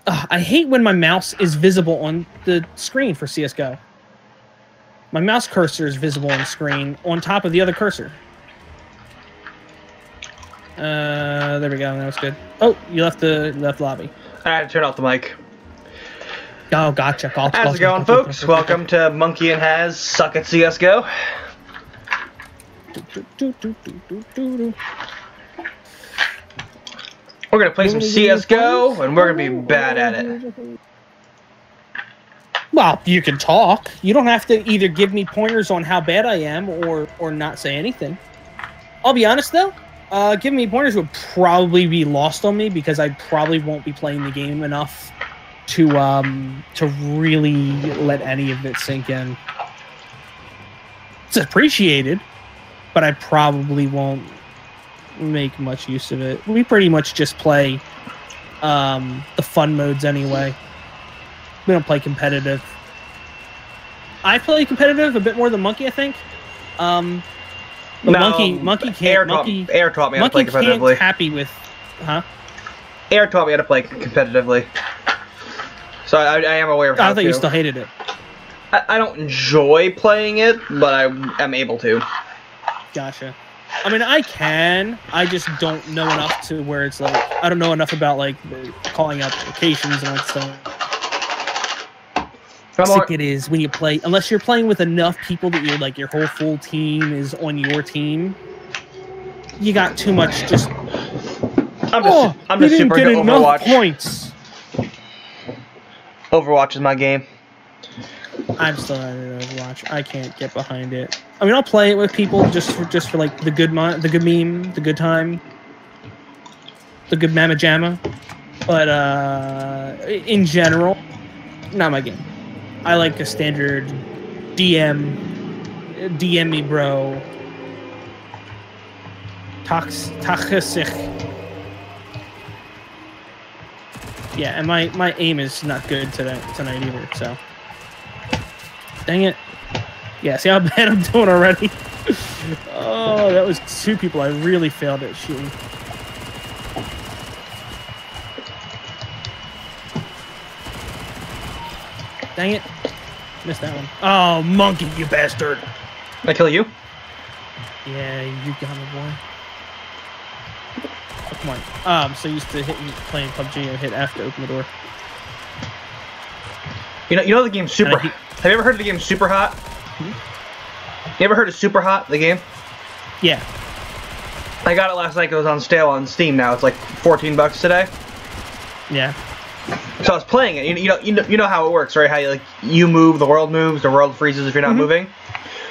I hate when my mouse is visible on the screen for CSGO. My mouse cursor is visible on the screen on top of the other cursor. There we go. That was good. Oh, you left the lobby. I had to turn off the mic. Oh, gotcha. How's it going, folks? Welcome to Monkey and Has Suck at CSGO. We're gonna play some CSGO, and we're gonna be bad at it. Well, you can talk. You don't have to either give me pointers on how bad I am or not say anything. I'll be honest though, giving me pointers would probably be lost on me because I probably won't be playing the game enough to really let any of it sink in. It's appreciated, but I probably won't make much use of it. We pretty much just play the fun modes anyway. We don't play competitive. I play competitive a bit more than Monkey, I think. Monkey can't. Air taught me how to play competitively. Can't happy with, huh? Air taught me how to play competitively, so I am aware of how to. I thought you still hated it. I don't enjoy playing it, but I am able to. Gotcha. I mean, I can. I just don't know enough to where it's like I don't know enough about like calling out locations and all that stuff. Sick it is when you play, unless you're playing with enough people that you're like your whole full team is on your team. You got too much. Just I'm just super good at Overwatch. Points. Overwatch is my game. I'm still not in Overwatch. I can't get behind it. I mean, I'll play it with people just for like the good meme, the good time, the good mamma jamma. But in general, not my game. I like a standard DM me, bro. Toxic. Yeah, and my aim is not good tonight either. So, dang it. Yeah, see how bad I'm doing already? Oh, that was two people I really failed at shooting. Dang it. Missed that one. Oh, Monkey, you bastard. Did I kill you? Yeah, you got me, boy. Oh, come on. So used to playing PUBG and hit F to open the door. You know the game Super. Have you ever heard of the game Super Hot? You ever heard of Super Hot, the game? Yeah. I got it last night. It was on sale on Steam now. It's like $14 today. Yeah. So I was playing it. You know how it works, right? How you move, the world moves, the world freezes if you're not moving.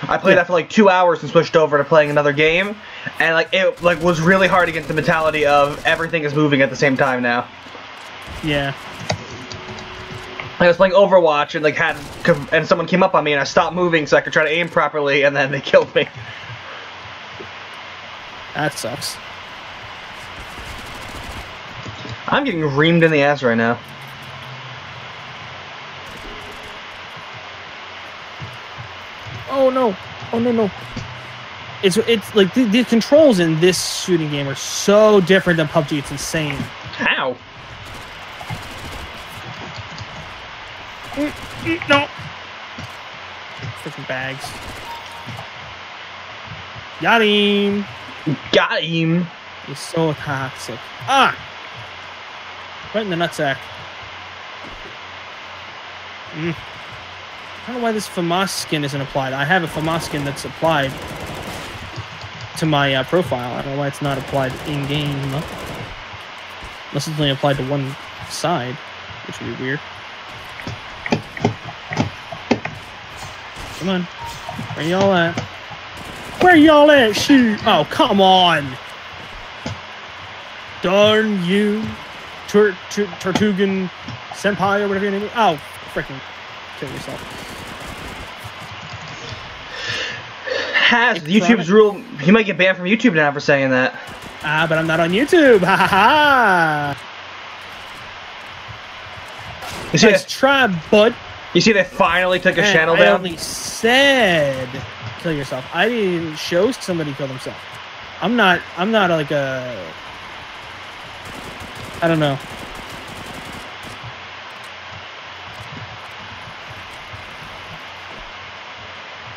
I played that for like 2 hours and switched over to playing another game, and it was really hard to get the mentality of everything is moving at the same time now. Yeah. I was playing Overwatch and someone came up on me and I stopped moving so I could try to aim properly, and then they killed me. That sucks. I'm getting reamed in the ass right now. Oh no! Oh no! It's like the controls in this shooting game are so different than PUBG. It's insane. How? No. Freaking bags. Got him. Got him. He's so toxic. Ah! Right in the nutsack. I don't know why this FAMAS skin isn't applied. I have a FAMAS skin that's applied to my profile. I don't know why it's not applied in-game. Unless it's only applied to one side, which would be weird. Come on. Where y'all at? Where y'all at? Shoot! Oh, come on! Darn you! Tortugan Senpai or whatever your name is. Oh, freaking kill yourself. Has YouTube's rule. You might get banned from YouTube now for saying that. Ah, but I'm not on YouTube. Ha ha ha! You see, nice try, bud. You see, they finally took his channel down. I only said kill yourself. I didn't show somebody kill themselves. I'm not like a. I don't know.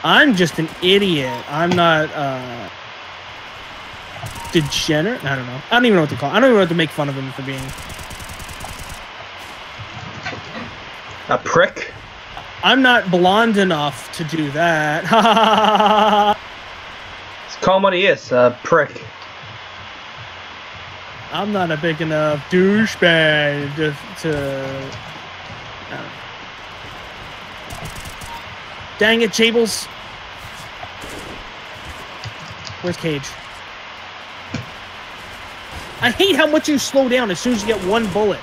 I'm just an idiot. I'm not degenerate. I don't know. I don't even know what to call. I don't even know what to make fun of him for being. A prick. I'm not blonde enough to do that. Let's call him what he is, a prick. I'm not a big enough douchebag to Dang it, Jables. Where's Cage? I hate how much you slow down as soon as you get one bullet.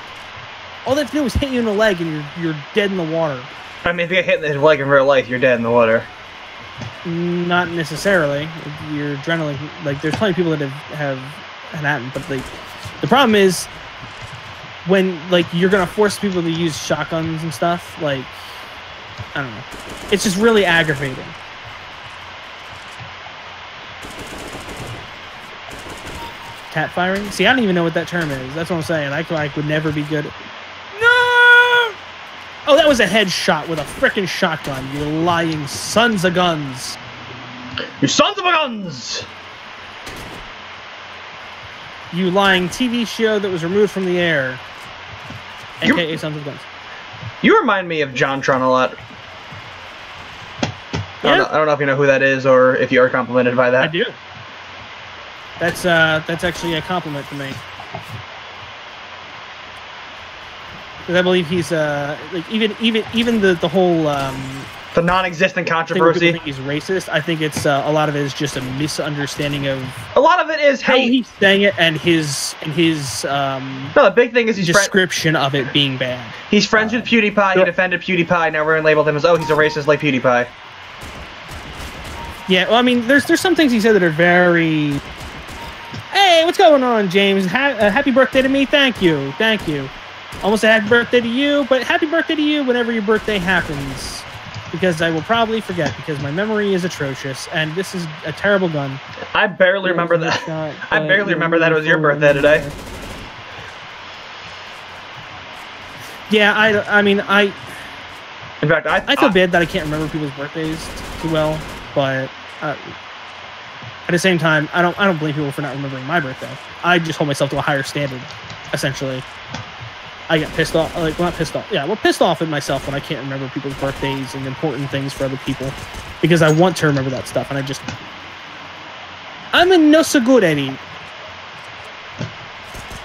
All they have to do is hit you in the leg and you're dead in the water. I mean, if you get hit in the leg in real life, you're dead in the water. Not necessarily. Your adrenaline, like, there's plenty of people that have happened, but like, the problem is when, like, you're gonna force people to use shotguns and stuff, like, I don't know. It's just really aggravating. Tap firing? See, I don't even know what that term is. That's what I'm saying. I would never be good. No! Oh, that was a headshot with a frickin' shotgun. You lying sons of guns. You sons of guns! You lying TV show that was removed from the air. AKA Sons of Guns. You remind me of JonTron a lot. Yeah? I don't know if you know who that is or if you are complimented by that. I do. That's actually a compliment to me. Because I believe he's like even the whole the non-existent controversy. I think he's racist. I think it's a lot of it is just a misunderstanding of. A lot of it is how he's saying it and his No, the big thing is his description of it being bad. He's friends with PewDiePie. He defended PewDiePie. Now we're gonna label him as he's a racist like PewDiePie. Yeah, well, I mean, there's some things he said that are very. Hey, what's going on, James? Happy birthday to me. Thank you. Thank you. Almost a happy birthday to you, but happy birthday to you whenever your birthday happens. Because I will probably forget, because my memory is atrocious, and this is a terrible gun. I barely remember that. I barely remember that it was your birthday today. Yeah, I mean, in fact, I feel bad that I can't remember people's birthdays too well, but at the same time, I don't blame people for not remembering my birthday. I just hold myself to a higher standard, essentially. I get pissed off, like, well, not pissed off. Yeah, well, pissed off at myself when I can't remember people's birthdays and important things for other people, because I want to remember that stuff, and I'm no so good at it.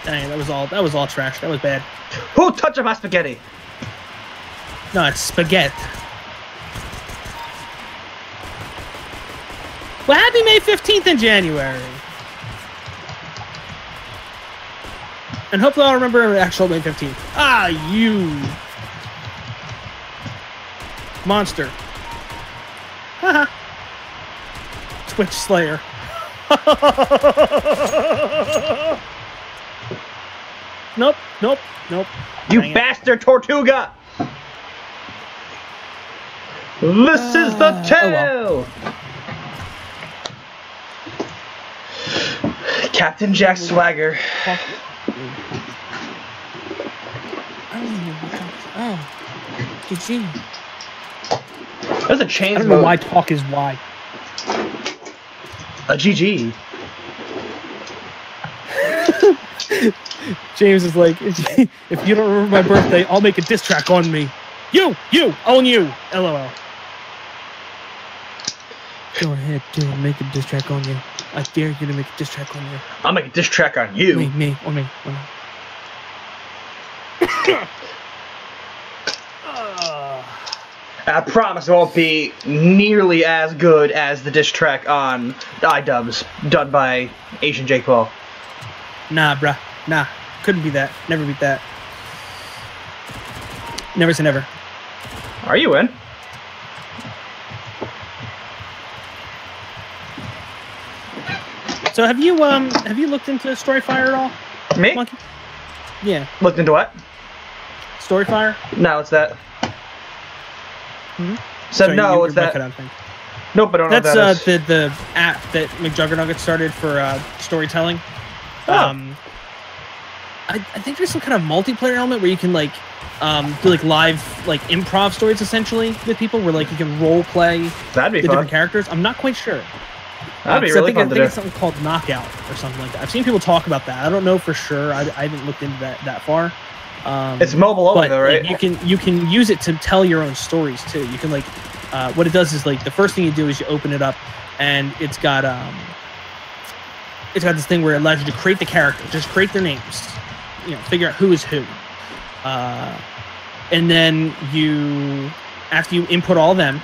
Dang, that was all trash. That was bad. Who touched my spaghetti? No, it's spaghetti. Well, happy May 15th in January. And hopefully I'll remember actual May 15th. Ah, you monster. Haha. Twitch Slayer. Nope. You bastard Tortuga! This is the tale! Oh, well. Captain Jack Swagger. Oh, GG. There's a chain. I don't know why talk is why. A GG. James is like, if you don't remember my birthday, I'll make a diss track on me. You, own you. LOL. Go ahead, dude, make a diss track on you. I dare you to make a diss track on you. I'll make a diss track on you. Me. I promise it won't be nearly as good as the diss track on iDubbbz done by Asian Jake Paul. Nah, bruh. Nah. Couldn't be that. Never beat that. Never say never. Are you in? So have you looked into Storyfire at all? Me? Monkey? Yeah. Looked into what? Storyfire? No, what's that? Hmm? Said no, what's that? Nope, I don't know what that is. That's the app that McJuggerNugget started for storytelling. Oh. I think there's some kind of multiplayer element where you can like do like live like improv stories essentially with people, where like you can role play That'd be the fun. different characters. I'm not quite sure. That'd be really fun to do. I think it's something called Knockout or something like that. I've seen people talk about that. I don't know for sure. I haven't looked into that far. It's mobile only though, right? Like, you can use it to tell your own stories too. You can like what it does is like the first thing you do is you open it up, and it's got this thing where it allows you to create the character, just create their names, figure out who is who, and then after you input all of them,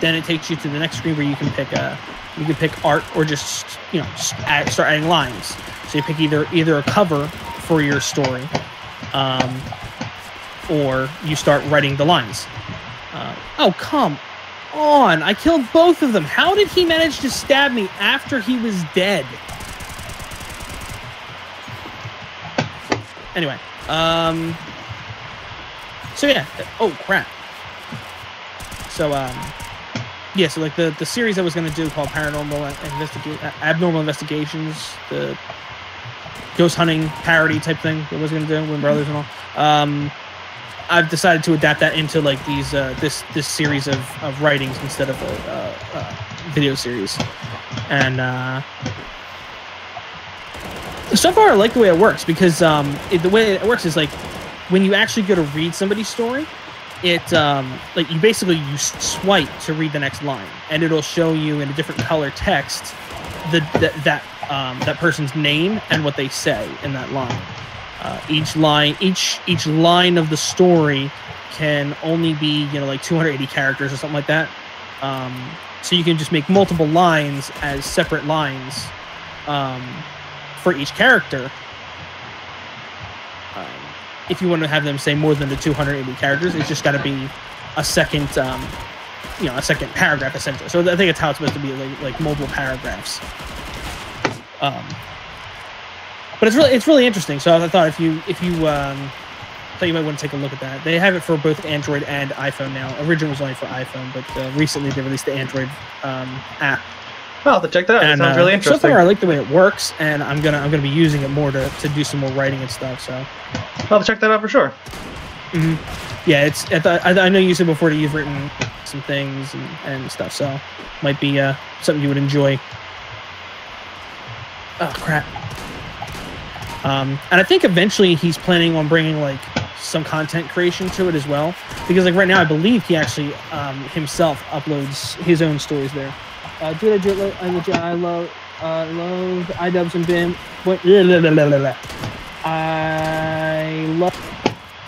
then it takes you to the next screen where you can pick art or just start adding lines. So you pick either a cover for your story, or you start writing the lines. Oh, come on. I killed both of them. How did he manage to stab me after he was dead? Anyway, so yeah. Oh, crap. So, yeah, so like the series I was going to do called Abnormal Investigations, the ghost hunting parody type thing that I was going to do, Win Brothers and all. I've decided to adapt that into like these this series of writings instead of a video series, and so far I like the way it works, because the way it works is like when you actually go to read somebody's story, it like you swipe to read the next line, and it'll show you in a different color text that person's name and what they say in that line. Each line of the story can only be like 280 characters or something like that. So you can just make multiple lines as separate lines for each character. If you want to have them say more than the 280 characters, it's just got to be a second, a second paragraph essentially. So I think it's how it's supposed to be, like mobile paragraphs. But it's really interesting. So I thought if you thought you might want to take a look at that. They have it for both Android and iPhone now. Originally was only for iPhone, but recently they released the Android app. I'll have to check that out. It sounds really interesting. So far, I like the way it works, and I'm gonna be using it more to do some more writing and stuff. So I'll have to check that out for sure. Mm-hmm. Yeah, I know you said before that you've written some things and stuff, so might be something you would enjoy. Oh crap. And I think eventually he's planning on bringing like some content creation to it as well, because like right now I believe he actually himself uploads his own stories there. I love iDubbbz and Bim. I love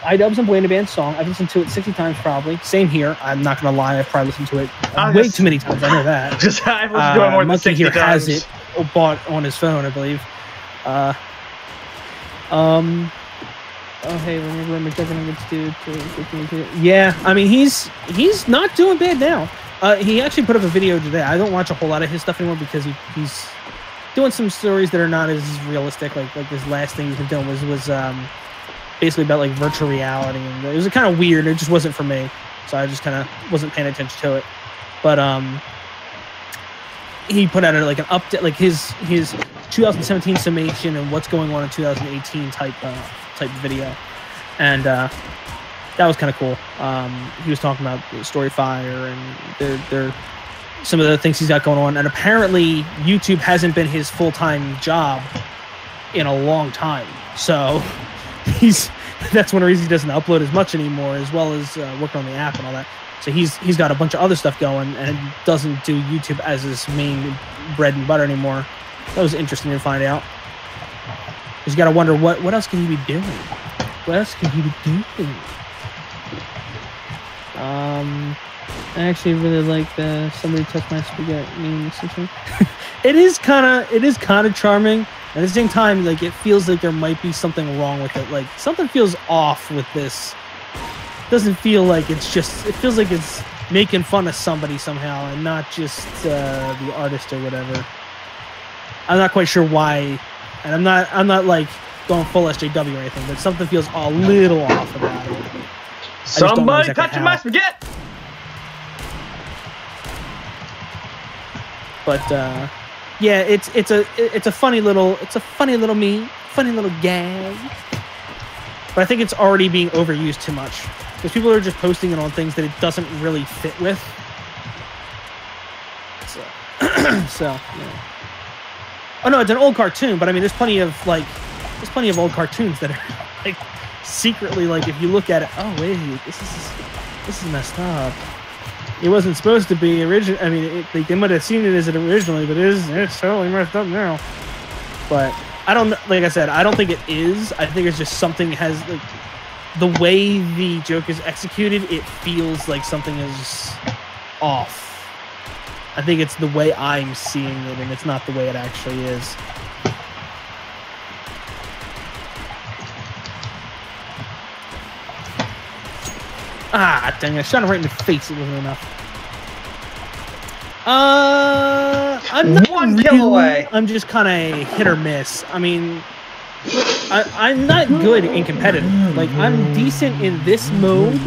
iDubbbz and Buena Band's song. I've listened to it 60 times probably. Same here. I'm not gonna lie. I've probably listened to it way too many times. I know that. I've listened to it more than 60 here times. Has it bought on his phone, I believe. Oh hey, remember checking against dude. Yeah, I mean he's not doing bad now. He actually put up a video today. I don't watch a whole lot of his stuff anymore because he's doing some stories that are not as realistic. Like this last thing he's been doing was basically about like virtual reality, and it was kind of weird. It just wasn't for me, so I just kind of wasn't paying attention to it. But he put out like an update, like his 2017 summation and what's going on in 2018 type video, and that was kind of cool. He was talking about Storyfire and some of the things he's got going on, and apparently YouTube hasn't been his full-time job in a long time, so that's one reason he doesn't upload as much anymore, as well as work on the app and all that. So he's got a bunch of other stuff going and doesn't do YouTube as his main bread and butter anymore. That was interesting to find out. Because you got to wonder what else can he be doing? What else can he be doing? I actually really like the somebody touch my spaghetti meme. It is kind of charming. At the same time, like it feels like there might be something wrong with it. Like something feels off with this. Doesn't feel like it feels like it's making fun of somebody somehow and not just the artist or whatever. I'm not quite sure why, and I'm not like going full SJW or anything, but something feels a little off about it. Somebody touching my spaghetti. But yeah, it's a funny little meme, funny little gag. but I think it's already being overused too much because people are just posting it on things that it doesn't really fit with. So, yeah. Oh no, it's an old cartoon, but I mean, there's plenty of old cartoons that are like secretly like if you look at it, oh wait, this is messed up. It wasn't supposed to be original. I mean, they might have seen it as it originally, but it's totally messed up now. But I don't, like I said, I don't think it is. I think it's just something has like the way the joke is executed. It feels like something is off. I think it's the way I'm seeing it, and it's not the way it actually is. Ah, dang it. I shot him right in the face. It wasn't enough. I'm not one kill away. I'm just kind of hit or miss. I mean, I'm not good in competitive. Like, I'm decent in this mode,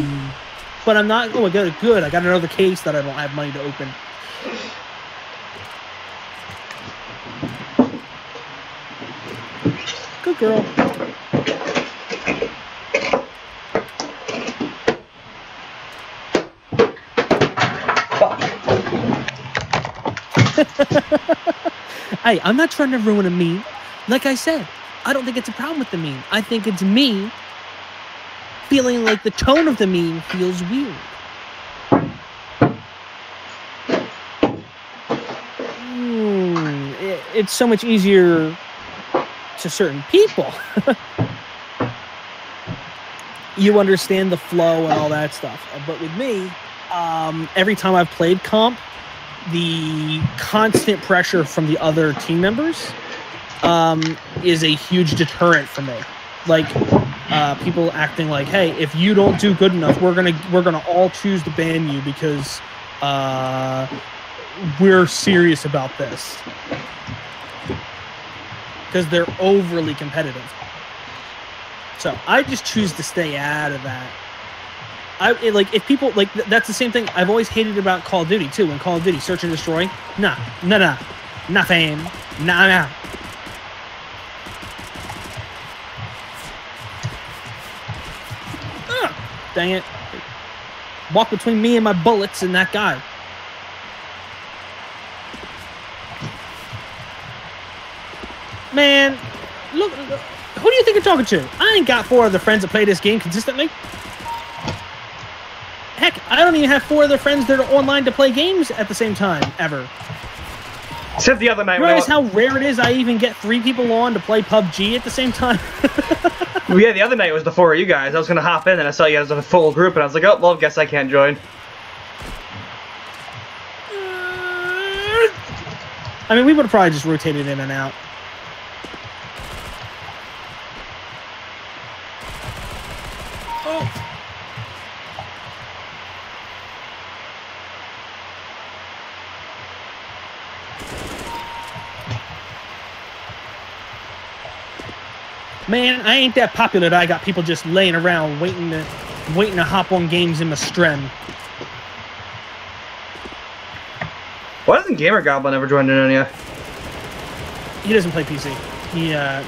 but I'm not good. I got another case that I don't have money to open. Good girl. Hey, I'm not trying to ruin a meme. Like I said, I don't think it's a problem with the meme. I think it's me feeling like the tone of the meme feels weird. It's so much easier to certain people. You understand the flow and all that stuff. But with me, every time I've played comp, the constant pressure from the other team members is a huge deterrent for me. Like people acting like, "Hey, if you don't do good enough, we're gonna all choose to ban you because we're serious about this." Because they're overly competitive. So I just choose to stay out of that. If people like that's the same thing I've always hated about Call of Duty too. When Call of Duty Search and Destroy, nothing, nah. Dang it! Walk between me and my bullets and that guy. Man, look, who do you think you're talking to? I ain't got 4 other friends that play this game consistently. Heck, I don't even have 4 other friends that are online to play games at the same time, ever. Except the other night. You realize how rare it is I even get 3 people on to play PUBG at the same time? Well, yeah, the other night was the 4 of you guys. I was going to hop in and I saw you guys as a full group and I was like, oh, well, I guess I can't join. I mean, we would have probably just rotated in and out. Man, I ain't that popular that I got people just laying around waiting to hop on games in my strem. Why doesn't Gamer Goblin ever join in on you? He doesn't play PC.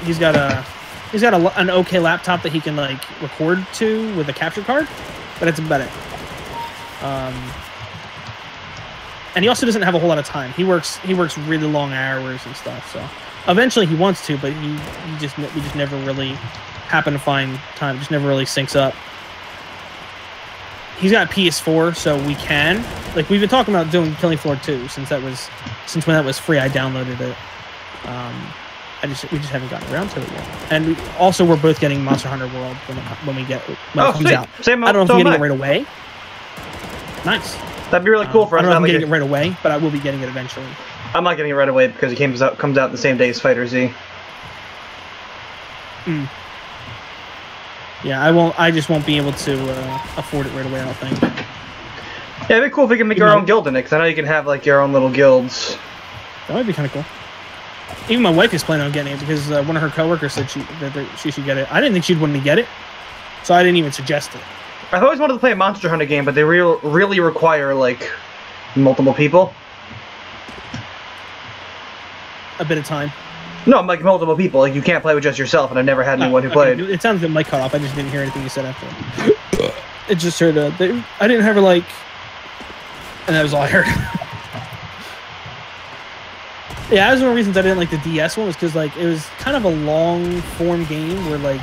He's got an okay laptop that he can like record to with a capture card, but that's about it. And he also doesn't have a whole lot of time. He works really long hours and stuff. So eventually he wants to, but we just never really happen to find time. It just never really syncs up. He's got a PS4, so we can. Like we've been talking about doing Killing Floor 2 since when that was free. I downloaded it. We just haven't gotten around to it yet. And we're both getting Monster Hunter World when it comes out. Same, I don't know if I'm getting it right away. Nice. That'd be really cool for us. I don't know if I'm getting it right away, but I will be getting it eventually. I'm not getting it right away because it comes out the same day as Fighter Z. Yeah, I just won't be able to afford it right away, I don't think. Yeah, it'd be cool if we can make our own guild in it, because I know you can have like your own little guilds. That might be kind of cool. Even my wife is planning on getting it because one of her coworkers said she should get it. I didn't think she'd want to get it, so I didn't even suggest it. I've always wanted to play a Monster Hunter game, but they really require like multiple people. A bit of time. No, like multiple people. Like you can't play with just yourself, and I've never had anyone who played. It sounds like my cut off. I just didn't hear anything you said after. It just heard. I didn't have her like, and that was all I heard. Yeah, that was one of the reasons I didn't like the DS one was because like it was kind of a long form game where like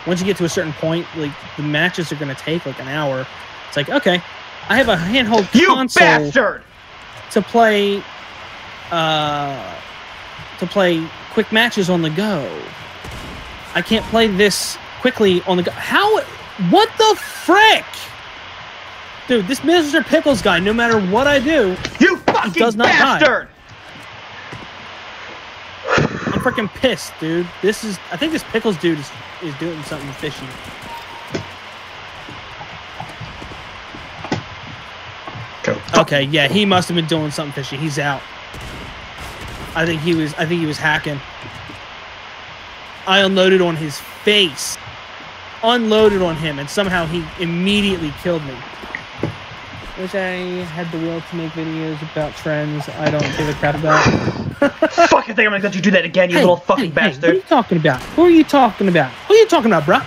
once you get to a certain point, like the matches are gonna take like an hour. It's like okay, I have a handheld console bastard! to play quick matches on the go. I can't play this quickly on the go. How? What the frick? Dude, this Mr. Pickles guy, no matter what I do, you fucking does not bastard! Die. I'm freaking pissed, dude. I think this Pickles dude is doing something fishy. Okay, yeah, he must have been doing something fishy. He's out. I think he was hacking. I unloaded on his face. Unloaded on him, and somehow he immediately killed me. Wish I had the will to make videos about trends I don't give a crap about. Fuck, I think I'm gonna let you do that again, you little fucking bastard. What are you talking about? Who are you talking about? Who are you talking about, bruh?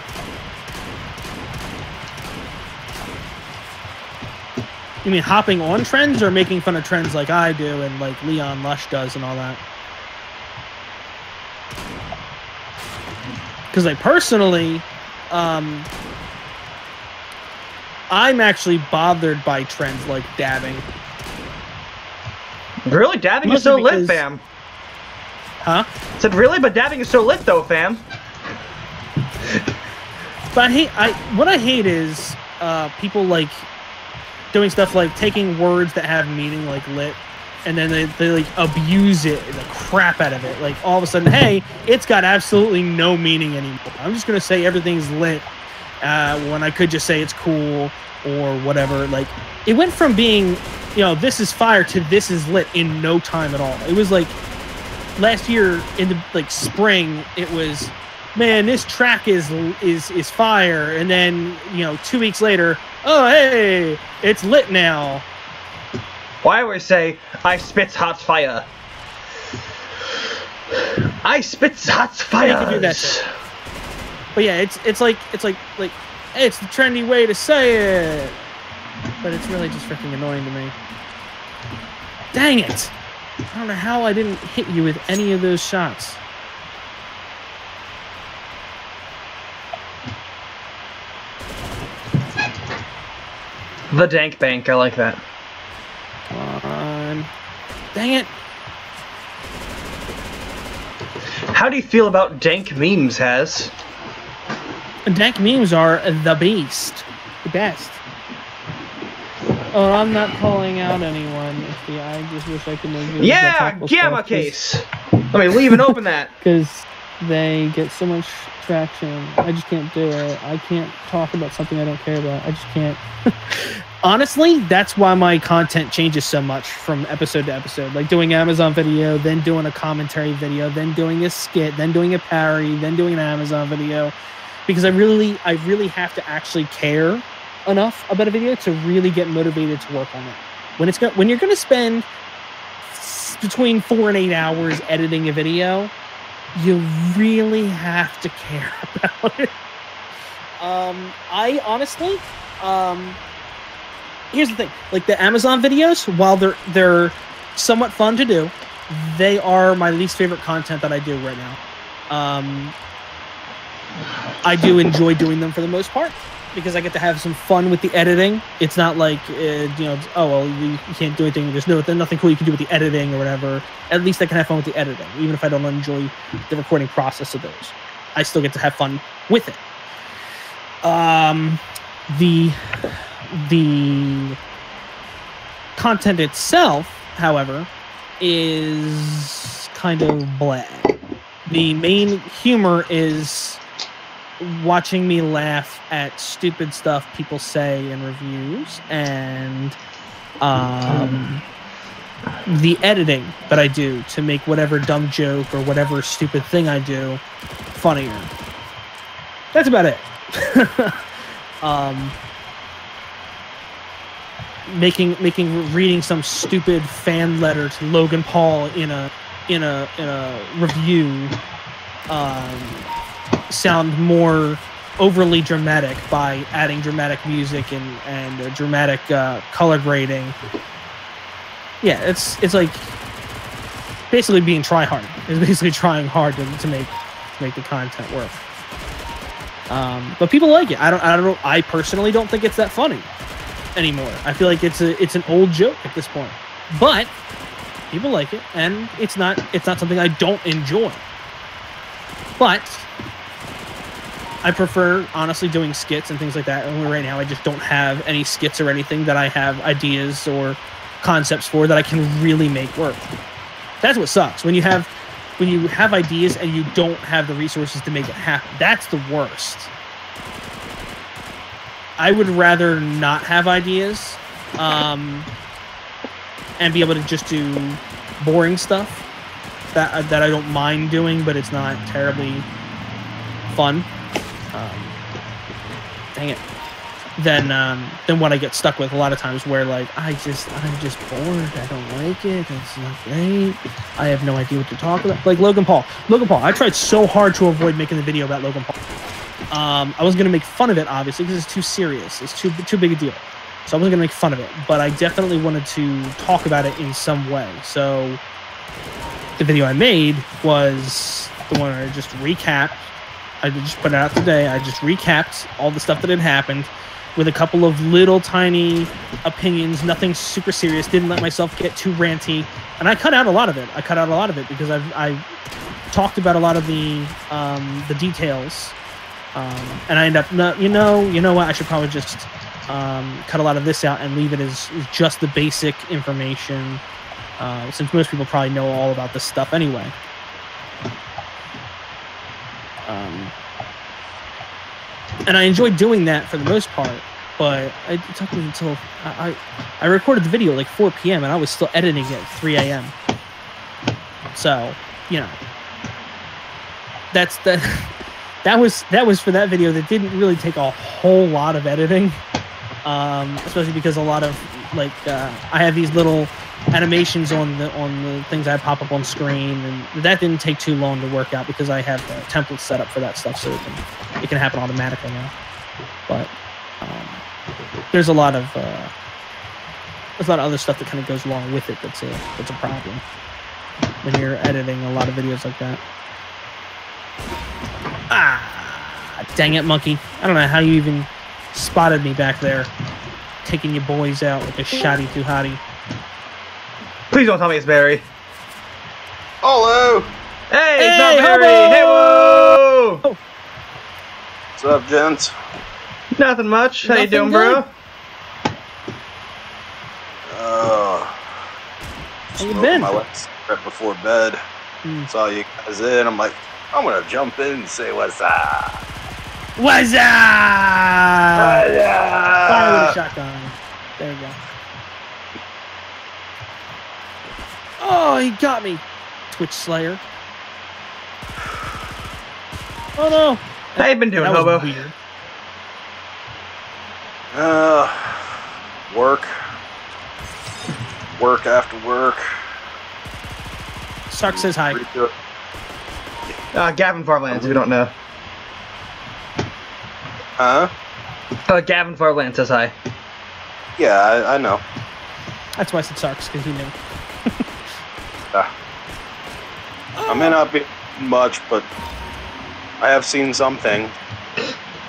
You mean hopping on trends or making fun of trends like I do and like Leon Lush does and all that? Because like personally, I'm actually bothered by trends like dabbing. Really? Dabbing is so lit, fam. Huh? I said really, but dabbing is so lit though, fam. But what I hate is people like doing stuff like taking words that have meaning like lit and then they like abuse it, the crap out of it. Like all of a sudden, hey, it's got absolutely no meaning anymore. I'm just gonna say everything's lit when I could just say it's cool or whatever. Like it went from being, this is fire to this is lit in no time at all. It was like last year in the like spring, it was, man, this track is fire, and then 2 weeks later, oh hey, it's lit now. Well, I always say, I spits hot fire. I spits hot fire. You can do that shit. But yeah, it's like hey, it's the trendy way to say it, but it's really just freaking annoying to me. Dang it! I don't know how I didn't hit you with any of those shots. The dank bank, I like that. Come on. Dang it. How do you feel about dank memes, Has? Dank memes are the beast. The best. Oh, I'm not calling out anyone. See, I just wish I could make videos. Yeah, gamma case! Let me leave and open that. Because they get so much traction. I just can't do it. I can't talk about something I don't care about. I just can't. Honestly, that's why my content changes so much from episode to episode. Like doing Amazon video, then doing a commentary video, then doing a skit, then doing a parody, then doing an Amazon video. Because I really have to actually care enough about a video to really get motivated to work on it. When you're going to spend between 4 and 8 hours editing a video, you really have to care about it. I honestly, here's the thing: like the Amazon videos, while they're somewhat fun to do, they are my least favorite content that I do right now. I do enjoy doing them for the most part because I get to have some fun with the editing. It's not like oh well, you can't do anything. There's nothing cool you can do with the editing or whatever. At least I can have fun with the editing, even if I don't enjoy the recording process of those. I still get to have fun with it. The content itself, however, is kind of blah. The main humor is watching me laugh at stupid stuff people say in reviews and the editing that I do to make whatever dumb joke or whatever stupid thing I do funnier. That's about it. Reading some stupid fan letter to Logan Paul in a in a review sound more overly dramatic by adding dramatic music and a dramatic color grading. Yeah, it's like basically being try hard. It's basically trying hard to make the content work. But people like it. I personally don't think it's that funny anymore. I feel like it's an old joke at this point. But people like it, and it's not something I don't enjoy. But I prefer, honestly, doing skits and things like that. And right now, I just don't have any skits or anything that I have ideas or concepts for that I can really make work. That's what sucks. When you have ideas and you don't have the resources to make it happen. That's the worst. I would rather not have ideas and be able to just do boring stuff that I don't mind doing, but it's not terribly fun. Dang it. Then what I get stuck with a lot of times, where like I'm just bored. I don't like it. It's not great. I have no idea what to talk about. Like Logan Paul. I tried so hard to avoid making the video about Logan Paul. I was gonna make fun of it, obviously, because it's too serious. It's too big a deal. So I wasn't gonna make fun of it, but I definitely wanted to talk about it in some way. So the video I made was the one where I just recapped. I just put it out today. I just recapped all the stuff that had happened, with a couple of little tiny opinions, nothing super serious. Didn't let myself get too ranty, and I cut out a lot of it. Because I talked about a lot of the details, and I end up you know what? I should probably just cut a lot of this out and leave it as just the basic information, since most people probably know all about this stuff anyway. And I enjoyed doing that for the most part, but it took me until I recorded the video at like 4 p.m. and I was still editing it at 3 a.m. So, you know, that was for that video that didn't really take a whole lot of editing, especially because a lot of like I have these little animations on the things I pop up on screen, and that didn't take too long to work out because I have templates set up for that stuff, so it can happen automatically now. But there's a lot of other stuff that kind of goes along with it that's a problem when you're editing a lot of videos like that. Dang it, monkey! I don't know how you even spotted me back there, taking your boys out like a shoddy too hottie. Please don't tell me it's Barry. Hello! Hey, it's not Barry! Hey, whoa! Oh. What's up, gents? Nothing much. How you doing, good. bro? How you been? My legs right before bed. Saw you guys in. I'm like, I'm gonna jump in and say what's up. What's up? What's up? Fire with a shotgun. There you go. Oh, he got me. Twitch Slayer. Oh no. How you been doing, that hobo? Was weird. Work after work. Sark says hi. Gavin Farlands, if you don't know. Huh? Gavin Farlands says hi. Yeah, I know. That's why I said Sarks, because he knew. I may not be much, but I have seen something.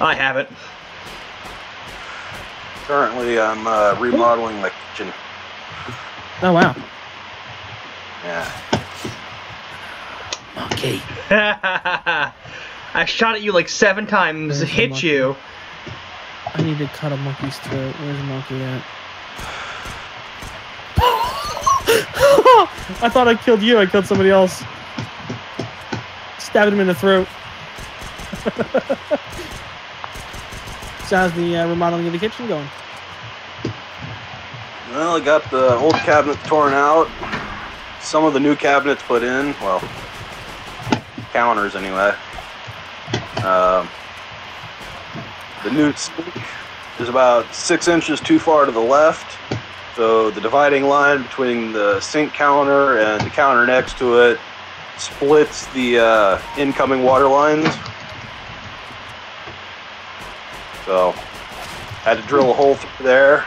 I haven't. Currently, I'm remodeling my kitchen. Oh, wow. Yeah. Okay. I shot at you like 7 times, hit you. I need to cut a monkey's throat. Where's the monkey at? I thought I killed you. I killed somebody else. Stabbed him in the throat. So how's the remodeling of the kitchen going? Well, I got the old cabinet torn out. Some of the new cabinets put in. Well, counters anyway. The new sink is about 6 inches too far to the left So the dividing line between the sink counter and the counter next to it splits the incoming water lines. So had to drill a hole through there.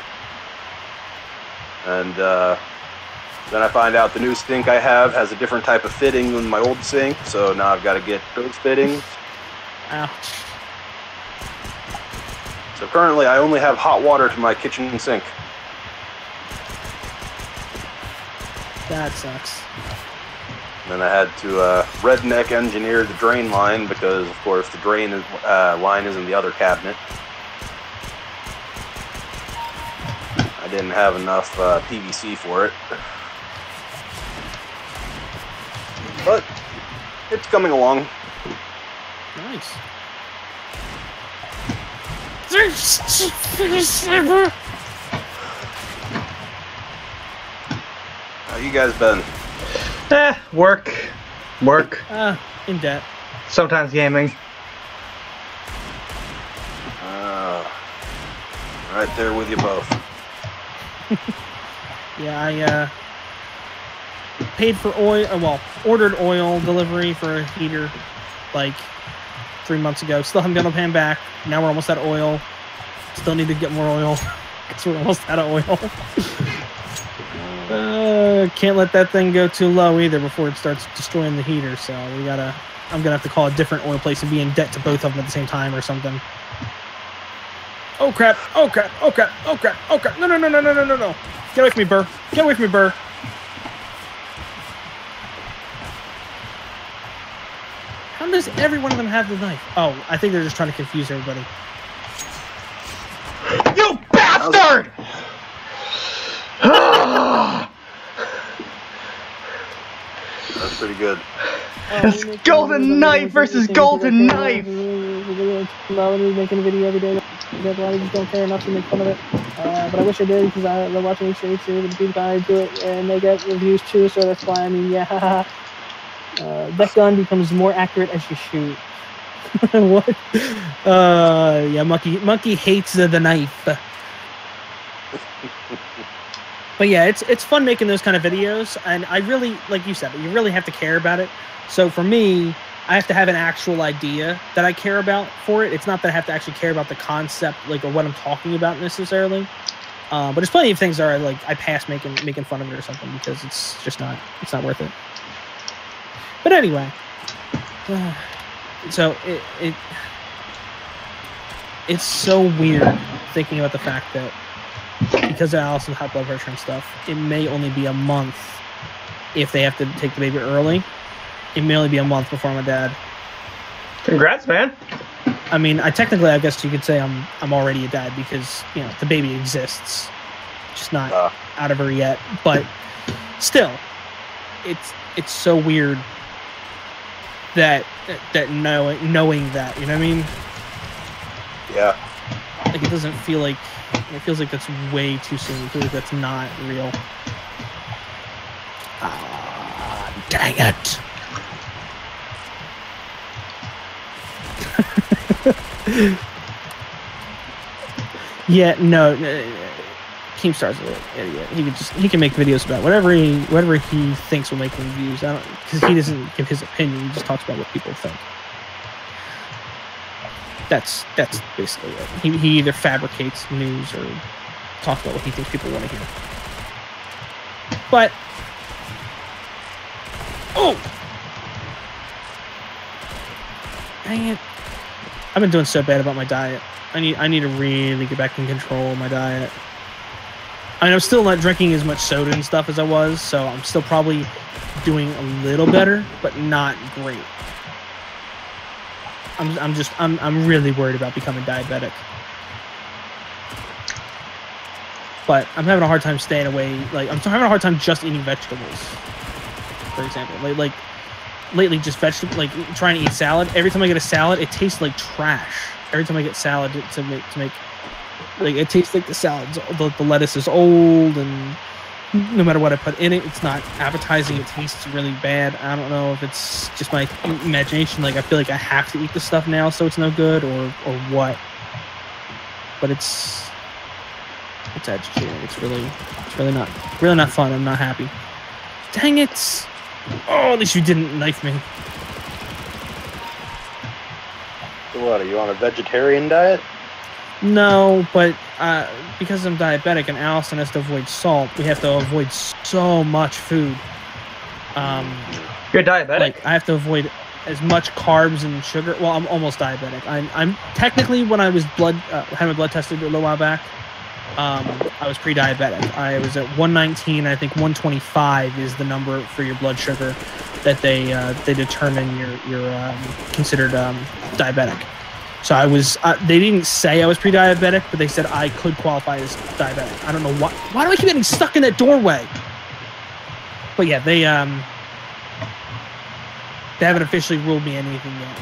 And then I find out the new sink I have has a different type of fitting than my old sink, so now I've got to get those fittings. Ouch. So currently I only have hot water to my kitchen sink. That sucks. Then I had to redneck engineer the drain line because, of course, the drain line is in the other cabinet. I didn't have enough PVC for it. But it's coming along. Nice. How you guys been? Work. In debt. Sometimes gaming. Right there with you both. Yeah, I paid for oil. Well, ordered oil delivery for a heater like 3 months ago. Still haven't got no pan back. Now we're almost out of oil. Still need to get more oil because we're almost out of oil. Can't let that thing go too low either before it starts destroying the heater. So I'm gonna have to call a different oil place and be in debt to both of them at the same time or something. Oh crap! Oh crap! Oh crap! Oh crap! Oh crap! No! Get away from me, Burr! Get away from me, Burr! How does every one of them have the knife? Oh, I think they're just trying to confuse everybody. You bastard! That's pretty good. It's golden knife versus golden knife! Making a video every day. A lot of you don't care enough to make fun of it. But I wish I did because I love watching streams too. The people I do it and they get reviews too, so that's why. I mean, yeah. That gun becomes more accurate as you shoot. What? Yeah, Monkey hates the knife. But yeah, it's fun making those kind of videos, and I really, like you said, you really have to care about it. So for me, I have to have an actual idea that I care about for it. It's not that I have to actually care about the concept, like, or what I'm talking about necessarily. But there's plenty of things that are I pass making fun of it or something because it's just not worth it. But anyway, so it's so weird thinking about the fact that because of Allison's high blood pressure and stuff, it may only be a month if they have to take the baby early. It may only be a month before I'm a dad. Congrats, man. I mean, I guess you could say I'm already a dad because, you know, the baby exists. Just not out of her yet. But still, it's so weird that knowing that, you know what I mean? Yeah. Like, it doesn't feel like, it feels like that's way too soon. It feels like that's not real. Ah, dang it. Yeah, no, Keemstar's an idiot. He can make videos about whatever he thinks will make him views. Because he doesn't give his opinion. He just talks about what people think. That's basically it. He either fabricates news or talks about what he thinks people want to hear. But dang it. I've been doing so bad about my diet. I need to really get back in control of my diet. I mean, I'm still not drinking as much soda and stuff as I was, so I'm still probably doing a little better, but not great. I'm really worried about becoming diabetic. But I'm having a hard time staying away. Like, I'm having a hard time just eating vegetables, for example. Like lately, just vegetable, like trying to eat salad. Every time I get a salad, it tastes like trash. Every time I get salad to make, like, it tastes like the salad's, the lettuce is old, and no matter what I put in it, it's not appetizing. It tastes really bad. I don't know if it's just my imagination. Like, I feel like I have to eat the stuff now so it's no good, or what. But it's It's agitating. It's really not fun. I'm not happy. Dang it! Oh, at least you didn't knife me. So what, are you on a vegetarian diet? No, but because I'm diabetic and Allison has to avoid salt, we have to avoid so much food. You're diabetic? Like, I have to avoid as much carbs and sugar. Well, I'm almost diabetic. I'm technically, when I was had my blood tested a little while back, I was pre-diabetic. I was at 119. I think 125 is the number for your blood sugar that they determine you're considered diabetic. So I was. They didn't say I was pre-diabetic, but they said I could qualify as diabetic. I don't know why. Why do I keep getting stuck in that doorway? But yeah, they haven't officially ruled me anything yet.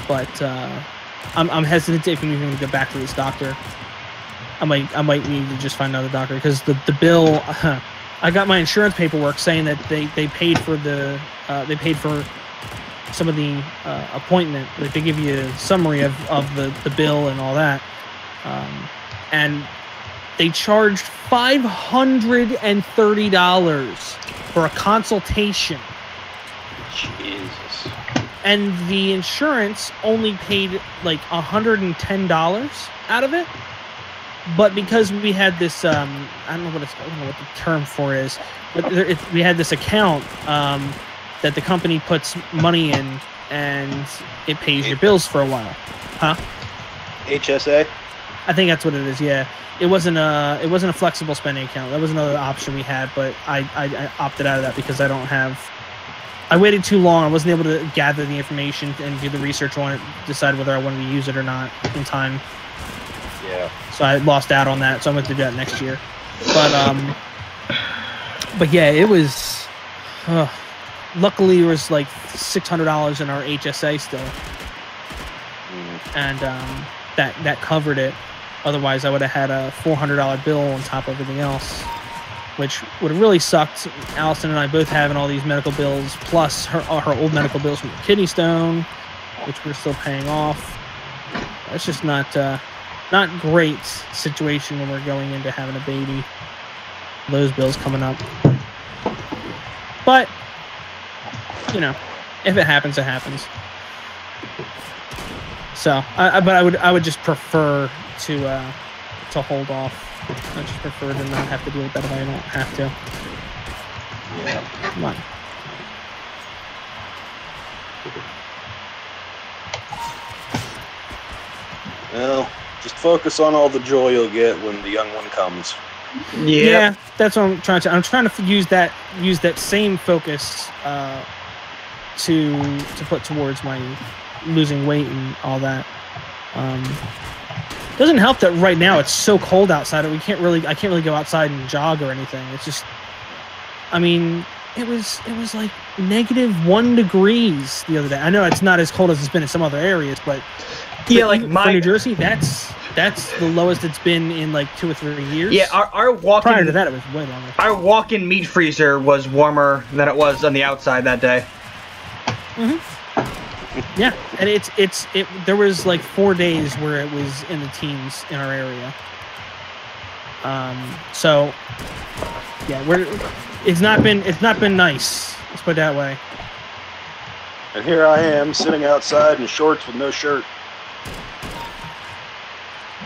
But I'm hesitant to even go back to this doctor. I might need to just find another doctor because the bill. I got my insurance paperwork saying that they paid for they paid for some of the appointment. Like, they give you a summary of the bill and all that, and they charged $530 for a consultation. Jesus. And the insurance only paid like $110 out of it. But because we had this, I don't know what the term for it is, but we had this account that the company puts money in, and it pays your bills for a while. Huh? HSA? I think that's what it is. Yeah, it wasn't a flexible spending account. That was another option we had, but I opted out of that because I don't have. I waited too long. I wasn't able to gather the information and do the research on it, decide whether I wanted to use it or not in time. Yeah. So I lost out on that. So I'm going to do that next year. But yeah, it was. Luckily, it was like $600 in our HSA still, and that covered it. Otherwise, I would have had a $400 bill on top of everything else, which would have really sucked. Allison and I both having all these medical bills, plus her old medical bills from the kidney stone, which we're still paying off. It's just not great situation when we're going into having a baby. Those bills coming up, but you know, if it happens, it happens. So, I would just prefer to hold off. I just prefer to not have to deal with that if I don't have to. Yeah. Come on. Well, just focus on all the joy you'll get when the young one comes. Yeah, that's what I'm trying to. I'm trying to use that same focus to put towards my losing weight and all that. Doesn't help that right now it's so cold outside that I can't really go outside and jog or anything. It's just, I mean, it was like -1 degrees the other day. I know it's not as cold as it's been in some other areas, but yeah, like for New Jersey, that's the lowest it's been in like 2 or 3 years. Yeah, our walk-in, prior to that, it was way longer. Our walk-in meat freezer was warmer than it was on the outside that day. Mm-hmm. Yeah, and there was like 4 days where it was in the teens in our area. So yeah, it's not been nice. Let's put it that way. And here I am sitting outside in shorts with no shirt.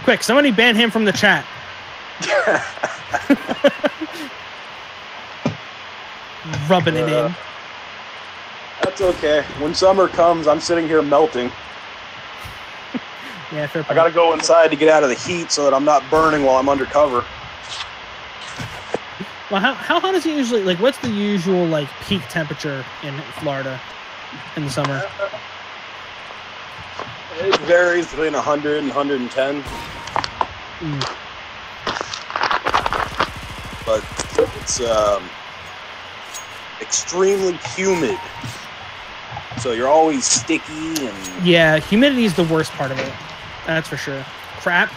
Quick, somebody ban him from the chat. Rubbing it in. That's okay. When summer comes, I'm sitting here melting. Yeah, fair point. I gotta go inside to get out of the heat so that I'm not burning while I'm undercover. Well, how hot is it usually? Like, what's the usual like peak temperature in Florida in the summer? It varies between 100 and 110. But it's extremely humid. So you're always sticky and... Yeah, humidity is the worst part of it. That's for sure. Crap.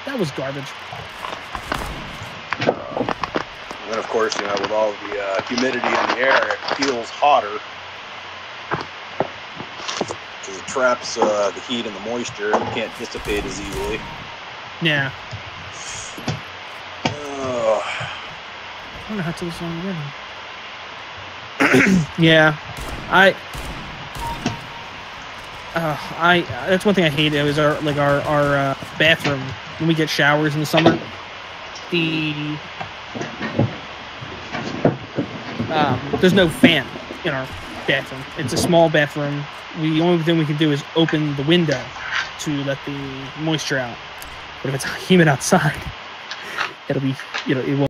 That was garbage. And then, of course, you know, with all the humidity in the air, it feels hotter. Because it traps the heat and the moisture and it can't dissipate as easily. Yeah. I don't know how to do this song again. Yeah, that's one thing I hate. It was our bathroom when we get showers in the summer. There's no fan in our bathroom. It's a small bathroom. The only thing we can do is open the window to let the moisture out. But if it's humid outside, it'll be, it won't.